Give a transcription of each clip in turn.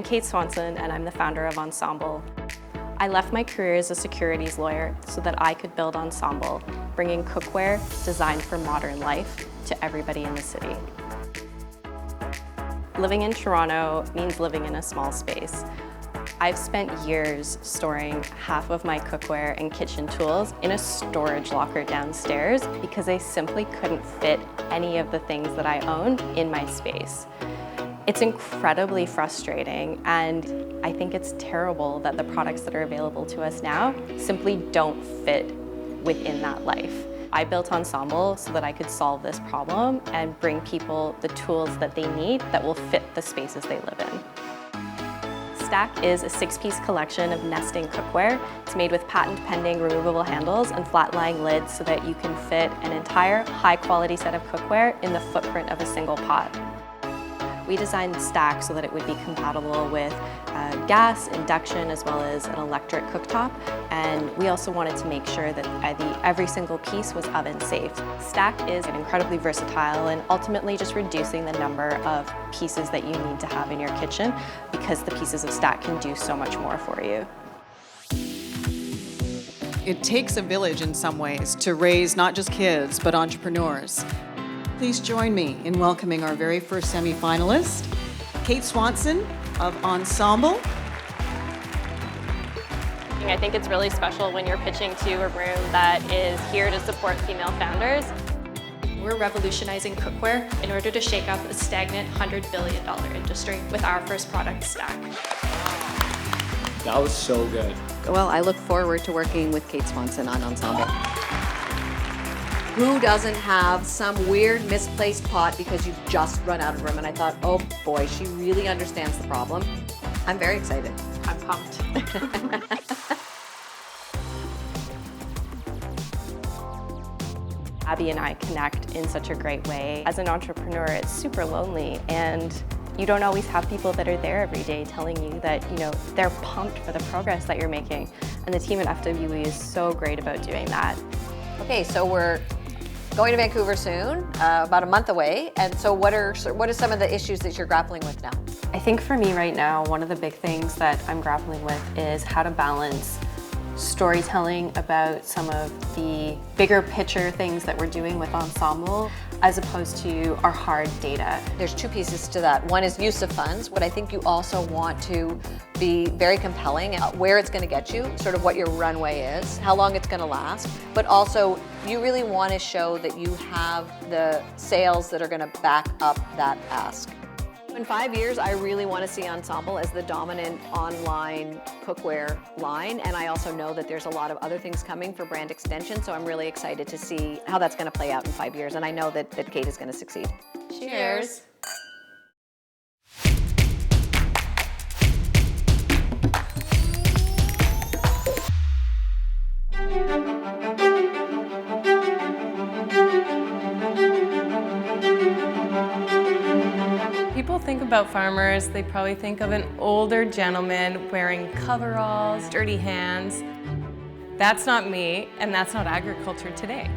Kate Swanson, and I'm the founder of Ensemble. I left my career as a securities lawyer so that I could build Ensemble, bringing cookware designed for modern life to everybody in the city. Living in Toronto means living in a small space. I've spent years storing half of my cookware and kitchen tools in a storage locker downstairs because I simply couldn't fit any of the things that I own in my space. It's incredibly frustrating, and I think it's terrible that the products that are available to us now simply don't fit within that life. I built Ensemble so that I could solve this problem and bring people the tools that they need that will fit the spaces they live in. Stack is a 6-piece collection of nesting cookware. It's made with patent-pending removable handles and flat-lying lids so that you can fit an entire high-quality set of cookware in the footprint of a single pot. We designed Stack so that it would be compatible with gas, induction, as well as an electric cooktop. And we also wanted to make sure that every single piece was oven safe. Stack is incredibly versatile and ultimately just reducing the number of pieces that you need to have in your kitchen because the pieces of Stack can do so much more for you. It takes a village in some ways to raise not just kids, but entrepreneurs. Please join me in welcoming our very first semi-finalist, Kate Swanson of Ensemble. I think it's really special when you're pitching to a room that is here to support female founders. We're revolutionizing cookware in order to shake up a stagnant $100 billion industry with our first product, Stack. That was so good. Well, I look forward to working with Kate Swanson on Ensemble. Who doesn't have some weird misplaced pot because you've just run out of room? And I thought, oh boy, she really understands the problem. I'm very excited. I'm pumped. Abby and I connect in such a great way. As an entrepreneur, it's super lonely, and you don't always have people that are there every day telling you that, they're pumped for the progress that you're making. And the team at FWE is so great about doing that. Okay, so we're going to Vancouver soon, about a month away. And so what are some of the issues that you're grappling with now? I think for me right now, one of the big things that I'm grappling with is how to balance storytelling about some of the bigger picture things that we're doing with Ensemble as opposed to our hard data. There's two pieces to that. One is use of funds, but I think you also want to be very compelling at where it's going to get you, sort of what your runway is, how long it's going to last, but also you really want to show that you have the sales that are going to back up that ask. In 5 years, I really want to see Ensemble as the dominant online cookware line, and I also know that there's a lot of other things coming for brand extension, so I'm really excited to see how that's going to play out in 5 years, and I know that Kate is going to succeed. Cheers. People think about farmers, they probably think of an older gentleman wearing coveralls, dirty hands. That's not me, and that's not agriculture today.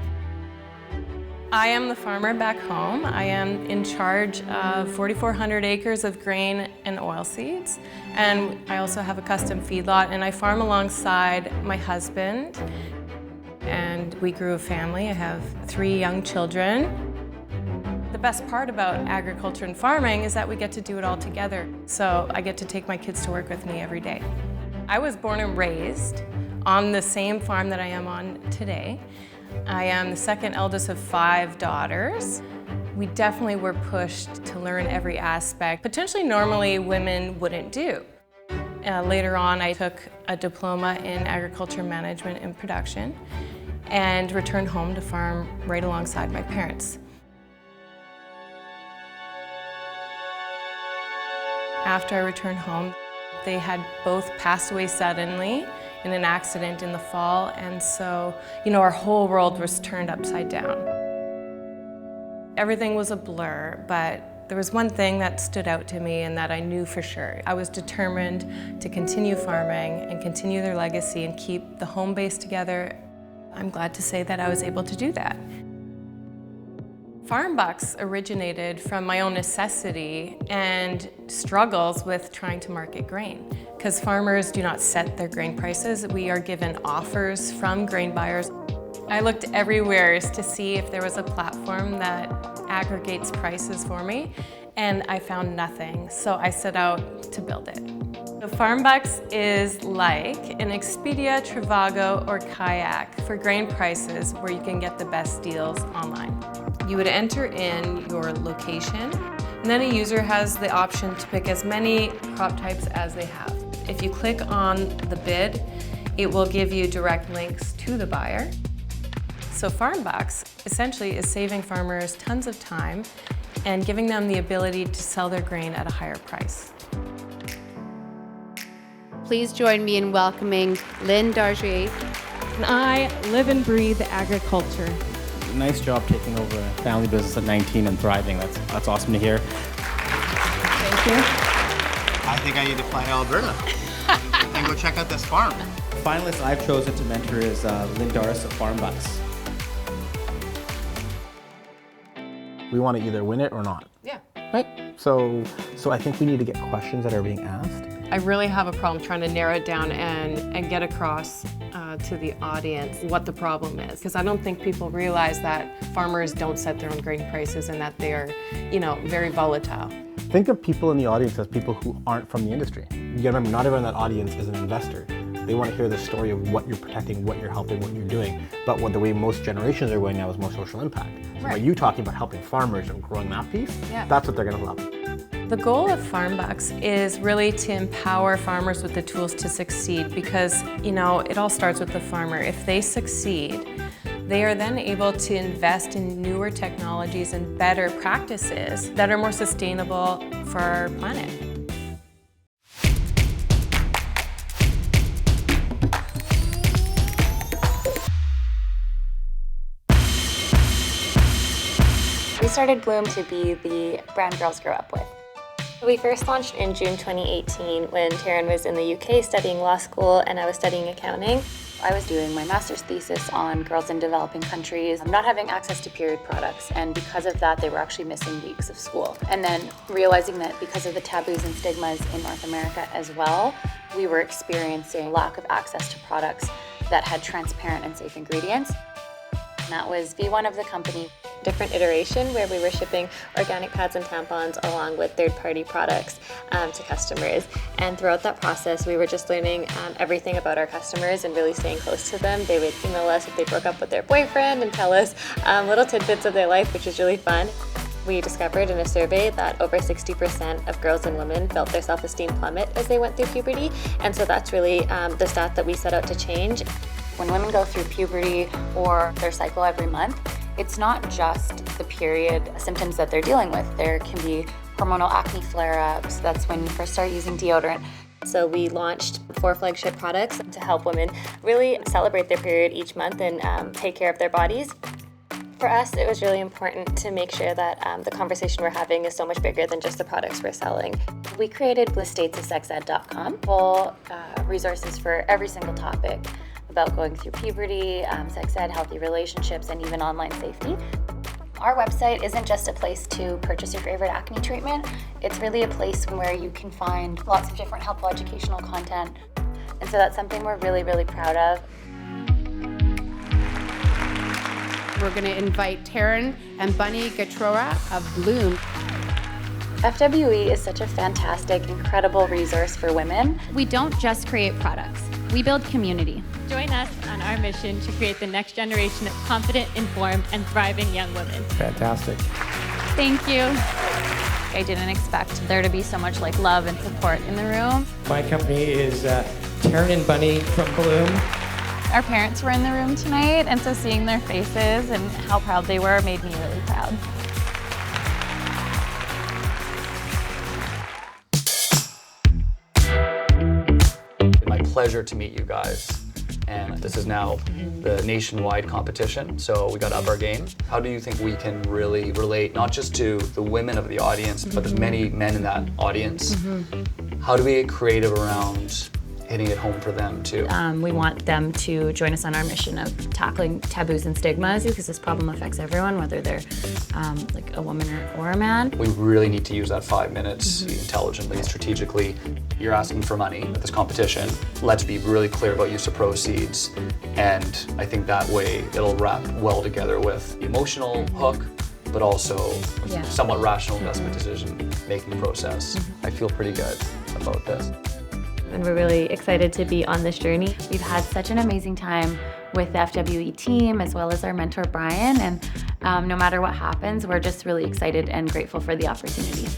I am the farmer back home. I am in charge of 4,400 acres of grain and oilseeds, and I also have a custom feedlot, and I farm alongside my husband, and we grew a family. I have 3 young children. The best part about agriculture and farming is that we get to do it all together. So I get to take my kids to work with me every day. I was born and raised on the same farm that I am on today. I am the second eldest of 5 daughters. We definitely were pushed to learn every aspect, potentially normally women wouldn't do. Later on, I took a diploma in agriculture management and production and returned home to farm right alongside my parents. After I returned home, they had both passed away suddenly in an accident in the fall, and so, our whole world was turned upside down. Everything was a blur, but there was one thing that stood out to me and that I knew for sure. I was determined to continue farming and continue their legacy and keep the home base together. I'm glad to say that I was able to do that. Farmbox originated from my own necessity and struggles with trying to market grain. Because farmers do not set their grain prices, we are given offers from grain buyers. I looked everywhere to see if there was a platform that aggregates prices for me, and I found nothing, so I set out to build it. So Farmbox is like an Expedia, Trivago, or Kayak for grain prices where you can get the best deals online. You would enter in your location, and then a user has the option to pick as many crop types as they have. If you click on the bid, it will give you direct links to the buyer. So Farmbox essentially is saving farmers tons of time and giving them the ability to sell their grain at a higher price. Please join me in welcoming Lynn Dargier. And I live and breathe agriculture. Nice job taking over a family business at 19 and thriving. That's awesome to hear. Thank you. I think I need to fly to Alberta and go check out this farm. The finalist I've chosen to mentor is Lynn Dargier of Farmbox. We want to either win it or not. Yeah. Right? So I think we need to get questions that are being asked. I really have a problem trying to narrow it down and get across to the audience what the problem is. Because I don't think people realize that farmers don't set their own grain prices and that they are, very volatile. Think of people in the audience as people who aren't from the industry. You gotta remember, not everyone in that audience is an investor. They want to hear the story of what you're protecting, what you're helping, what you're doing. But the way most generations are going now is more social impact. So by you talking about helping farmers and growing that piece, that's what they're gonna love. The goal of Farmbox is really to empower farmers with the tools to succeed because, it all starts with the farmer. If they succeed, they are then able to invest in newer technologies and better practices that are more sustainable for our planet. We started Bloom to be the brand girls grow up with. We first launched in June 2018 when Taryn was in the UK studying law school and I was studying accounting. I was doing my master's thesis on girls in developing countries not having access to period products, and because of that they were actually missing weeks of school. And then realizing that because of the taboos and stigmas in North America as well, we were experiencing lack of access to products that had transparent and safe ingredients. And that was V1 of the company. Different iteration where we were shipping organic pads and tampons along with third-party products to customers. And throughout that process, we were just learning everything about our customers and really staying close to them. They would email us if they broke up with their boyfriend and tell us little tidbits of their life, which was really fun. We discovered in a survey that over 60% of girls and women felt their self-esteem plummet as they went through puberty. And so that's really the stat that we set out to change. When women go through puberty or their cycle every month, it's not just the period symptoms that they're dealing with. There can be hormonal acne flare-ups. That's when you first start using deodorant. So we launched 4 flagship products to help women really celebrate their period each month and take care of their bodies. For us, it was really important to make sure that the conversation we're having is so much bigger than just the products we're selling. We created statesofsexed.com, full resources for every single topic about going through puberty, sex ed, healthy relationships, and even online safety. Our website isn't just a place to purchase your favorite acne treatment. It's really a place where you can find lots of different helpful educational content. And so that's something we're really, really proud of. We're going to invite Taryn and Bunny Gatrora of Bloom. FWE is such a fantastic, incredible resource for women. We don't just create products, we build community. Join us on our mission to create the next generation of confident, informed, and thriving young women. Fantastic. Thank you. I didn't expect there to be so much love and support in the room. My company is Taryn and Bunny from Bloom. Our parents were in the room tonight, and so seeing their faces and how proud they were made me really proud. My pleasure to meet you guys. And this is now the nationwide competition, so we got to up our game. How do you think we can really relate, not just to the women of the audience, but the many men in that audience? How do we get creative around, hitting it home for them too. We want them to join us on our mission of tackling taboos and stigmas, because this problem affects everyone, whether they're like a woman or a man. We really need to use that 5 minutes intelligently, strategically. You're asking for money at this competition. Let's be really clear about use of proceeds. And I think that way it'll wrap well together with the emotional hook, but also somewhat rational investment decision making process. I feel pretty good about this. And we're really excited to be on this journey. We've had such an amazing time with the FWE team as well as our mentor Brian, and no matter what happens, we're just really excited and grateful for the opportunity.